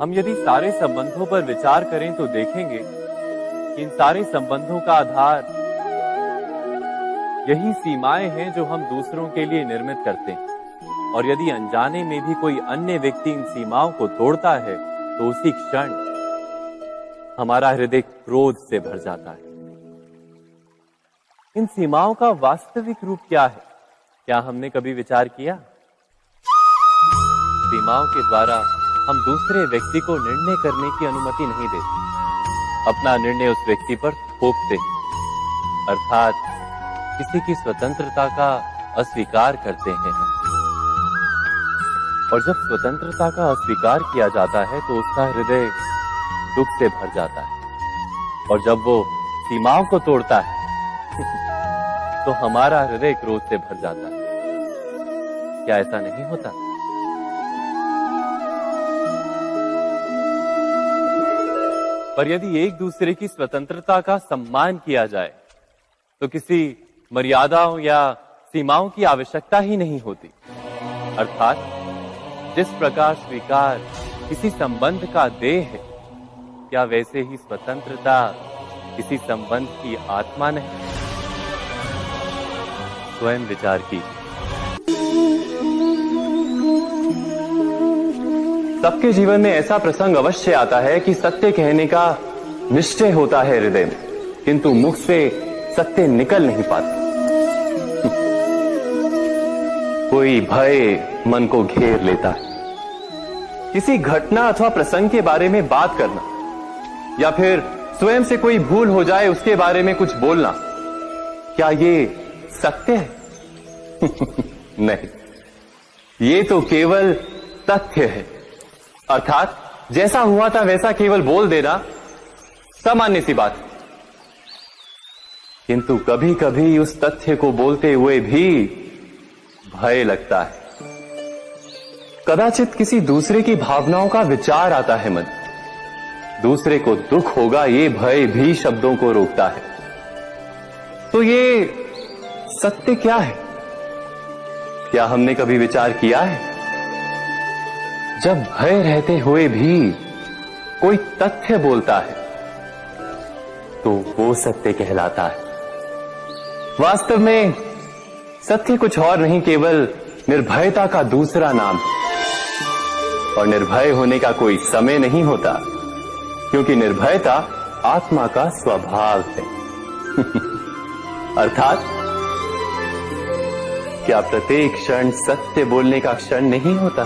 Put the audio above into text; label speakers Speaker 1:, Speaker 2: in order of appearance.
Speaker 1: हम यदि सारे संबंधों पर विचार करें तो देखेंगे कि इन सारे संबंधों का आधार यही सीमाएं हैं जो हम दूसरों के लिए निर्मित करते हैं। और यदि अनजाने में भी कोई अन्य व्यक्ति इन सीमाओं को तोड़ता है तो उसी क्षण हमारा हृदय क्रोध से भर जाता है। इन सीमाओं का वास्तविक रूप क्या है? क्या हमने कभी विचार किया? सीमाओं के द्वारा हम दूसरे व्यक्ति को निर्णय करने की अनुमति नहीं देते, अपना निर्णय उस व्यक्ति पर थोपते, अर्थात किसी की स्वतंत्रता का अस्वीकार करते हैं हम। और जब स्वतंत्रता का अस्वीकार किया जाता है तो उसका हृदय दुख से भर जाता है, और जब वो सीमाओं को तोड़ता है तो हमारा हृदय क्रोध से भर जाता है। क्या ऐसा नहीं होता? पर यदि एक दूसरे की स्वतंत्रता का सम्मान किया जाए तो किसी मर्यादाओं या सीमाओं की आवश्यकता ही नहीं होती। अर्थात जिस प्रकार स्वीकार किसी संबंध का देह है, क्या वैसे ही स्वतंत्रता किसी संबंध की आत्मा नहीं? स्वयं विचार कीजिए। सबके जीवन में ऐसा प्रसंग अवश्य आता है कि सत्य कहने का निश्चय होता है हृदय में, किंतु मुख से सत्य निकल नहीं पाता। कोई भय मन को घेर लेता है। किसी घटना अथवा प्रसंग के बारे में बात करना, या फिर स्वयं से कोई भूल हो जाए उसके बारे में कुछ बोलना, क्या ये सत्य है? नहीं, ये तो केवल तथ्य है। अर्थात जैसा हुआ था वैसा केवल बोल देना सामान्य सी बात। किंतु कभी कभी उस तथ्य को बोलते हुए भी भय लगता है। कदाचित किसी दूसरे की भावनाओं का विचार आता है मन, दूसरे को दुख होगा ये भय भी शब्दों को रोकता है। तो ये सत्य क्या है? क्या हमने कभी विचार किया है? जब भय रहते हुए भी कोई तथ्य बोलता है तो वो सत्य कहलाता है। वास्तव में सत्य कुछ और नहीं, केवल निर्भयता का दूसरा नाम है। और निर्भय होने का कोई समय नहीं होता, क्योंकि निर्भयता आत्मा का स्वभाव है। अर्थात क्या प्रत्येक क्षण सत्य बोलने का क्षण नहीं होता?